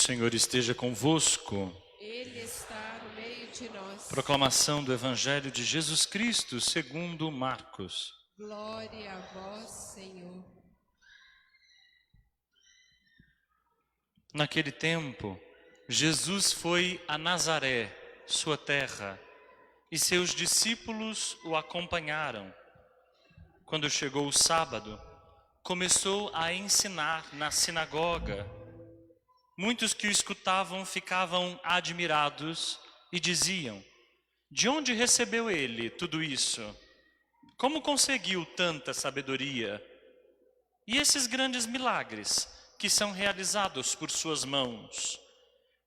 Senhor esteja convosco. Ele está no meio de nós. Proclamação do Evangelho de Jesus Cristo segundo Marcos. Glória a vós, Senhor. Naquele tempo, Jesus foi a Nazaré, sua terra, e seus discípulos o acompanharam. Quando chegou o sábado, começou a ensinar na sinagoga. Muitos que o escutavam ficavam admirados e diziam: de onde recebeu ele tudo isso? Como conseguiu tanta sabedoria? E esses grandes milagres que são realizados por suas mãos?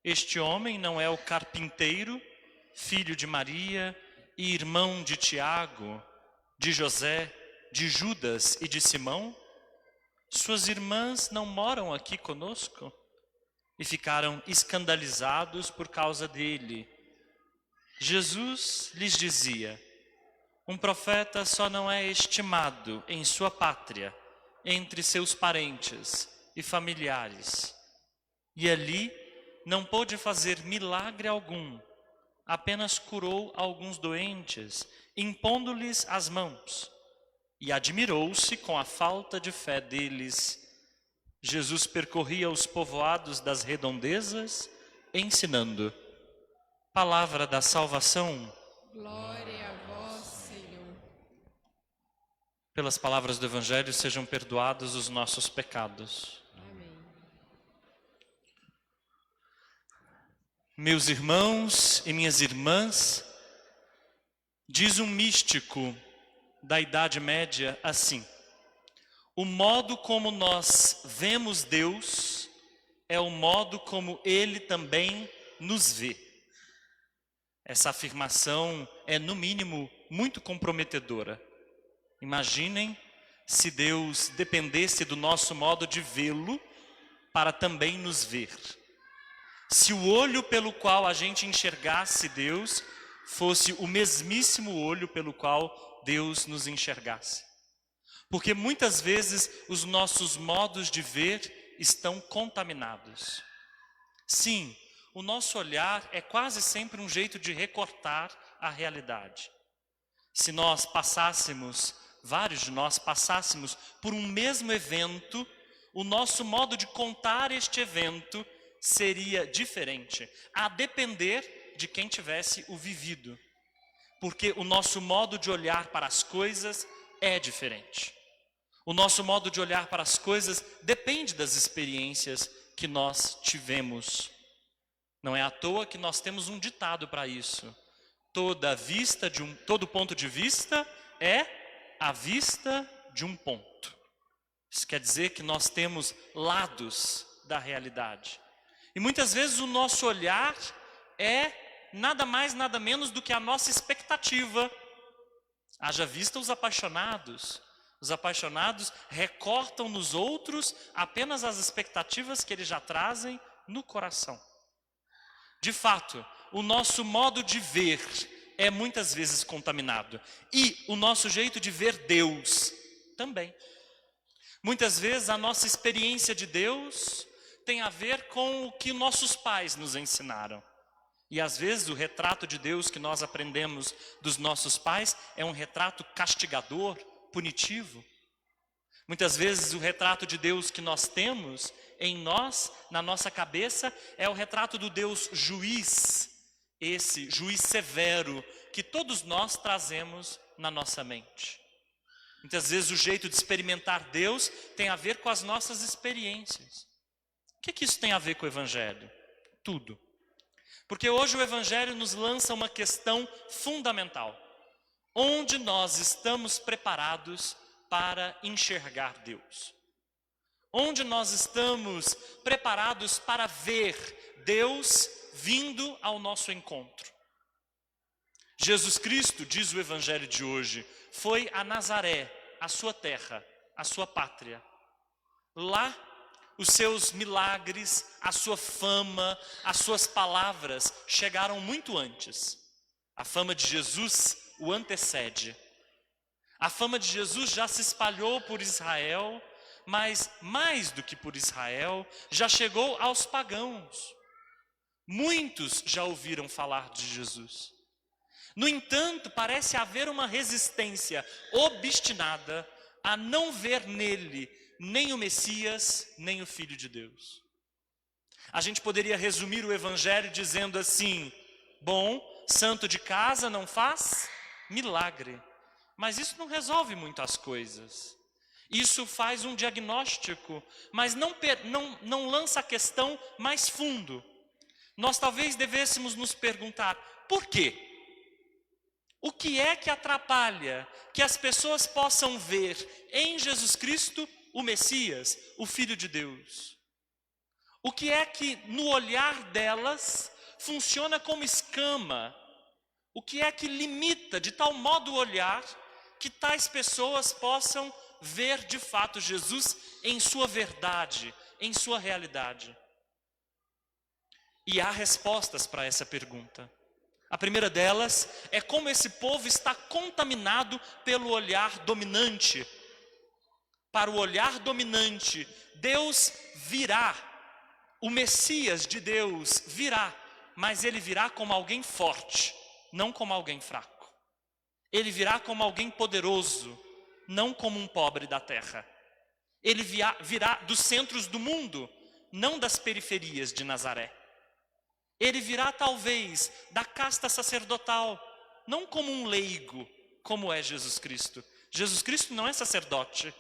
Este homem não é o carpinteiro, filho de Maria e irmão de Tiago, de José, de Judas e de Simão? Suas irmãs não moram aqui conosco? E ficaram escandalizados por causa dele. Jesus lhes dizia: um profeta só não é estimado em sua pátria, entre seus parentes e familiares. E ali não pôde fazer milagre algum, apenas curou alguns doentes, impondo-lhes as mãos. E admirou-se com a falta de fé deles. Jesus percorria os povoados das redondezas, ensinando. Palavra da salvação. Glória a vós, Senhor. Pelas palavras do Evangelho sejam perdoados os nossos pecados. Amém. Meus irmãos e minhas irmãs, diz um místico da Idade Média assim: o modo como nós vemos Deus é o modo como Ele também nos vê. Essa afirmação é, no mínimo, muito comprometedora. Imaginem se Deus dependesse do nosso modo de vê-lo para também nos ver. Se o olho pelo qual a gente enxergasse Deus fosse o mesmíssimo olho pelo qual Deus nos enxergasse. Porque muitas vezes os nossos modos de ver estão contaminados. Sim, o nosso olhar é quase sempre um jeito de recortar a realidade. Se nós passássemos, vários de nós passássemos por um mesmo evento, o nosso modo de contar este evento seria diferente, a depender de quem tivesse o vivido. Porque o nosso modo de olhar para as coisas é diferente. O nosso modo de olhar para as coisas depende das experiências que nós tivemos. Não é à toa que nós temos um ditado para isso. Todo ponto de vista é a vista de um ponto. Isso quer dizer que nós temos lados da realidade. E muitas vezes o nosso olhar é nada mais, nada menos do que a nossa expectativa. Haja vista os apaixonados. Os apaixonados recortam nos outros apenas as expectativas que eles já trazem no coração. De fato, o nosso modo de ver é muitas vezes contaminado. E o nosso jeito de ver Deus também. Muitas vezes a nossa experiência de Deus tem a ver com o que nossos pais nos ensinaram. E às vezes o retrato de Deus que nós aprendemos dos nossos pais é um retrato castigador, punitivo. Muitas vezes o retrato de Deus que nós temos em nós, na nossa cabeça, é o retrato do Deus juiz, esse juiz severo que todos nós trazemos na nossa mente. Muitas vezes o jeito de experimentar Deus tem a ver com as nossas experiências. O que isso tem a ver com o Evangelho? Tudo. Porque hoje o Evangelho nos lança uma questão fundamental. Onde nós estamos preparados para enxergar Deus? Onde nós estamos preparados para ver Deus vindo ao nosso encontro? Jesus Cristo, diz o Evangelho de hoje, foi a Nazaré, a sua terra, a sua pátria. Lá, os seus milagres, a sua fama, as suas palavras chegaram muito antes. A fama de Jesus o antecede. A fama de Jesus já se espalhou por Israel, mas mais do que por Israel, já chegou aos pagãos. Muitos já ouviram falar de Jesus. No entanto, parece haver uma resistência obstinada a não ver nele nem o Messias, nem o Filho de Deus. A gente poderia resumir o Evangelho dizendo assim: bom, santo de casa não faz milagre. Mas isso não resolve muito as coisas. Isso faz um diagnóstico, mas não lança a questão mais fundo. Nós talvez devêssemos nos perguntar: por quê? O que é que atrapalha que as pessoas possam ver em Jesus Cristo o Messias, o Filho de Deus? O que é que no olhar delas funciona como escama? O que é que limita de tal modo o olhar que tais pessoas possam ver de fato Jesus em sua verdade, em sua realidade? E há respostas para essa pergunta. A primeira delas é como esse povo está contaminado pelo olhar dominante. Para o olhar dominante, Deus virá, o Messias de Deus virá, mas ele virá como alguém forte, não como alguém fraco. Ele virá como alguém poderoso, não como um pobre da terra. Ele virá dos centros do mundo, não das periferias de Nazaré. Ele virá talvez da casta sacerdotal, não como um leigo, como é Jesus Cristo. Jesus Cristo não é sacerdote.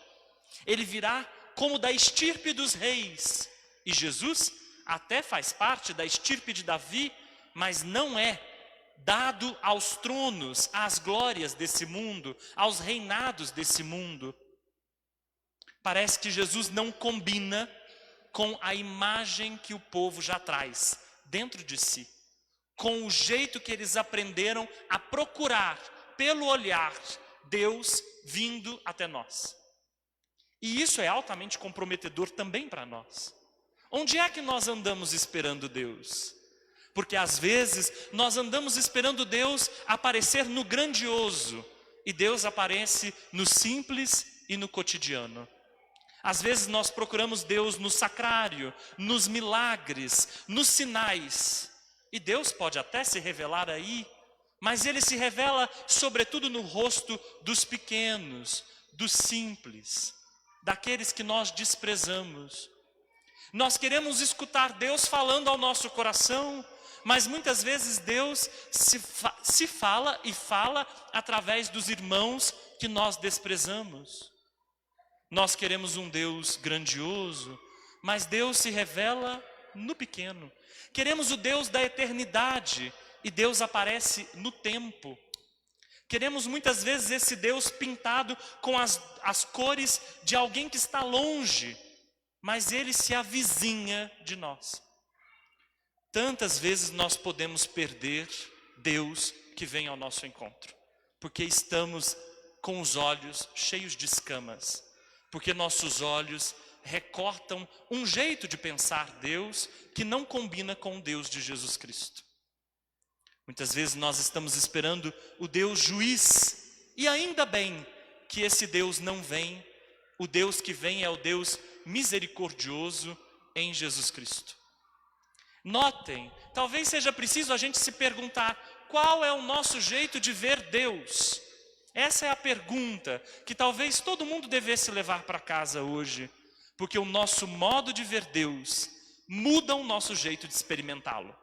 Ele virá como da estirpe dos reis. E Jesus até faz parte da estirpe de Davi, mas não é dado aos tronos, às glórias desse mundo, aos reinados desse mundo. Parece que Jesus não combina com a imagem que o povo já traz dentro de si, com o jeito que eles aprenderam a procurar, pelo olhar, Deus vindo até nós. E isso é altamente comprometedor também para nós. Onde é que nós andamos esperando Deus? Porque às vezes nós andamos esperando Deus aparecer no grandioso, e Deus aparece no simples e no cotidiano. Às vezes nós procuramos Deus no sacrário, nos milagres, nos sinais. E Deus pode até se revelar aí, mas Ele se revela sobretudo no rosto dos pequenos, dos simples, daqueles que nós desprezamos. Nós queremos escutar Deus falando ao nosso coração, mas muitas vezes Deus se fala e fala através dos irmãos que nós desprezamos. Nós queremos um Deus grandioso, mas Deus se revela no pequeno. Queremos o Deus da eternidade, e Deus aparece no tempo. Queremos muitas vezes esse Deus pintado com as cores de alguém que está longe, mas Ele se avizinha de nós. Tantas vezes nós podemos perder Deus que vem ao nosso encontro, porque estamos com os olhos cheios de escamas, porque nossos olhos recortam um jeito de pensar Deus que não combina com o Deus de Jesus Cristo. Muitas vezes nós estamos esperando o Deus juiz, e ainda bem que esse Deus não vem. O Deus que vem é o Deus misericordioso em Jesus Cristo. Notem, talvez seja preciso a gente se perguntar: qual é o nosso jeito de ver Deus? Essa é a pergunta que talvez todo mundo devesse levar para casa hoje, porque o nosso modo de ver Deus muda o nosso jeito de experimentá-lo.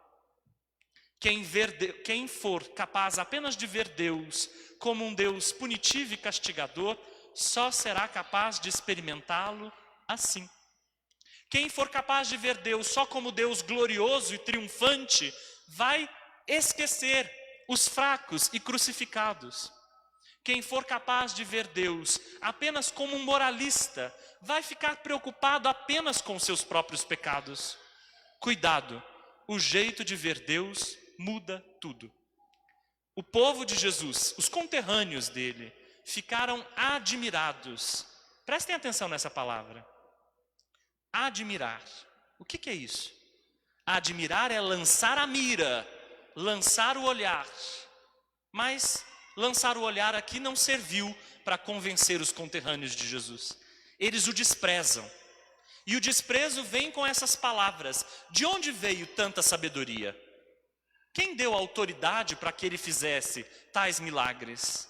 Quem for capaz apenas de ver Deus como um Deus punitivo e castigador, só será capaz de experimentá-lo assim. Quem for capaz de ver Deus só como Deus glorioso e triunfante, vai esquecer os fracos e crucificados. Quem for capaz de ver Deus apenas como um moralista, vai ficar preocupado apenas com seus próprios pecados. Cuidado, o jeito de ver Deus muda tudo. O povo de Jesus, os conterrâneos dele, ficaram admirados. Prestem atenção nessa palavra. Admirar. O que é isso? Admirar é lançar a mira, lançar o olhar. Mas lançar o olhar aqui não serviu para convencer os conterrâneos de Jesus. eles o desprezam. E o desprezo vem com essas palavras: de onde veio tanta sabedoria? Quem deu autoridade para que ele fizesse tais milagres?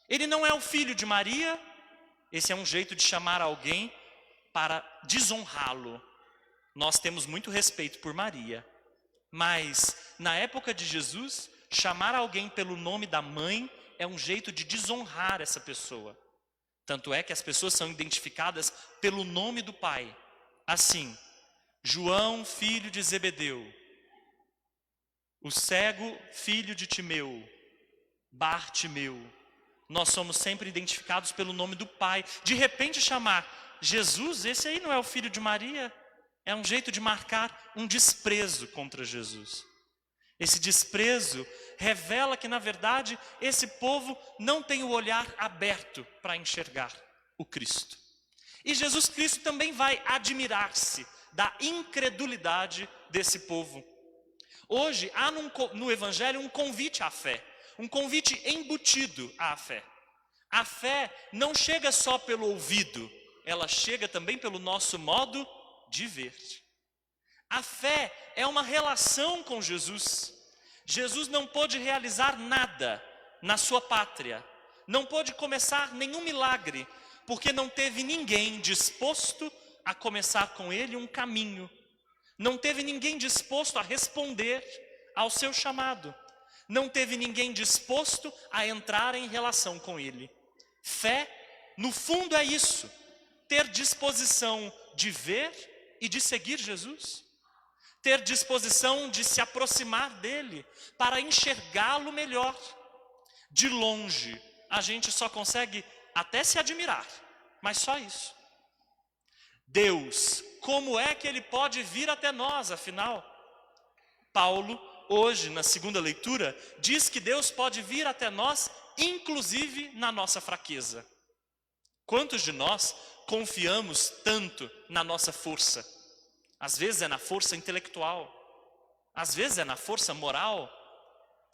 Ele não é o filho de Maria? Esse é um jeito de chamar alguém para desonrá-lo. Nós temos muito respeito por Maria, mas na época de Jesus, chamar alguém pelo nome da mãe é um jeito de desonrar essa pessoa. Tanto é que as pessoas são identificadas pelo nome do pai. Assim, João, filho de Zebedeu, o cego, filho de Timeu, Bartimeu. Nós somos sempre identificados pelo nome do pai. De repente chamar Jesus, esse aí não é o filho de Maria? É um jeito de marcar um desprezo contra Jesus. Esse desprezo revela que, na verdade, esse povo não tem o olhar aberto para enxergar o Cristo. E Jesus Cristo também vai admirar-se da incredulidade desse povo. Hoje há no Evangelho um convite à fé, um convite embutido à fé. A fé não chega só pelo ouvido, ela chega também pelo nosso modo de ver. A fé é uma relação com Jesus. Jesus não pôde realizar nada na sua pátria, não pôde começar nenhum milagre, porque não teve ninguém disposto a começar com ele um caminho. Não teve ninguém disposto a responder ao seu chamado. Não teve ninguém disposto a entrar em relação com ele. Fé, no fundo, é isso: ter disposição de ver e de seguir Jesus. Ter disposição de se aproximar dele para enxergá-lo melhor. De longe, a gente só consegue até se admirar, mas só isso. Deus, como é que ele pode vir até nós, afinal? Paulo, hoje, na segunda leitura, diz que Deus pode vir até nós, inclusive na nossa fraqueza. Quantos de nós confiamos tanto na nossa força? Às vezes é na força intelectual, às vezes é na força moral,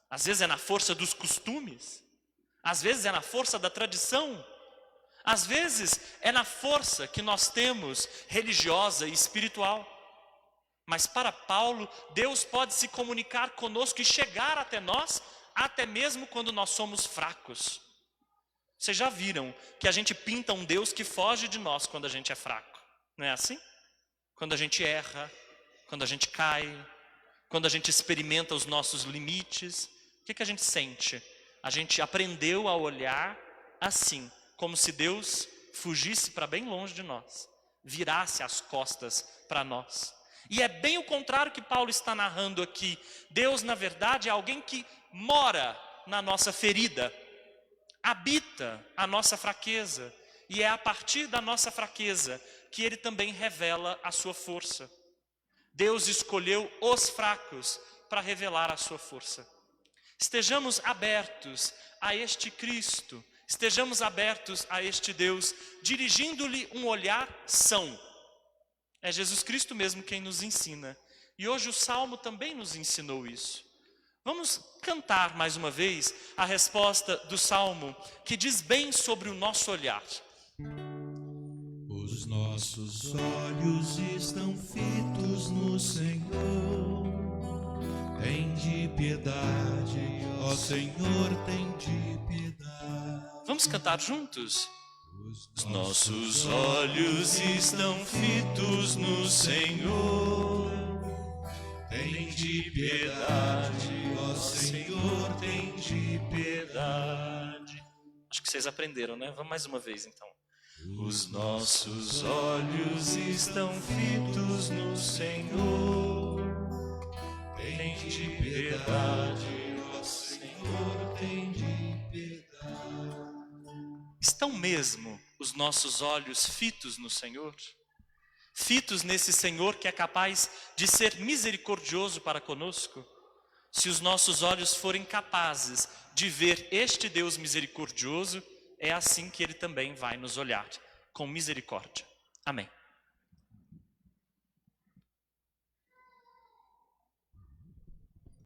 às vezes é na força dos costumes, às vezes é na força da tradição, às vezes é na força que nós temos religiosa e espiritual. Mas para Paulo, Deus pode se comunicar conosco e chegar até nós, até mesmo quando nós somos fracos. Vocês já viram que a gente pinta um Deus que foge de nós quando a gente é fraco, não é assim? Quando a gente erra, quando a gente cai, quando a gente experimenta os nossos limites, o que a gente sente? A gente aprendeu a olhar assim, como se Deus fugisse para bem longe de nós, virasse as costas para nós. E é bem o contrário que Paulo está narrando aqui. Deus, na verdade, é alguém que mora na nossa ferida, habita a nossa fraqueza, e é a partir da nossa fraqueza que ele também revela a sua força. Deus escolheu os fracos para revelar a sua força. Estejamos abertos a este Cristo, estejamos abertos a este Deus, dirigindo-lhe um olhar são. É Jesus Cristo mesmo quem nos ensina. E hoje o Salmo também nos ensinou isso. Vamos cantar mais uma vez a resposta do Salmo, que diz bem sobre o nosso olhar. Os nossos olhos estão fitos no Senhor. Tende piedade, ó Senhor, tende piedade. Vamos cantar juntos? Os nossos olhos estão fitos no Senhor. Tende piedade, ó Senhor, tende piedade. Acho que vocês aprenderam, né? Vamos mais uma vez então. Os nossos olhos estão fitos no Senhor. Tende piedade, ó Senhor, tende piedade. Estão mesmo os nossos olhos fitos no Senhor? Fitos nesse Senhor que é capaz de ser misericordioso para conosco? Se os nossos olhos forem capazes de ver este Deus misericordioso, é assim que Ele também vai nos olhar, com misericórdia. Amém.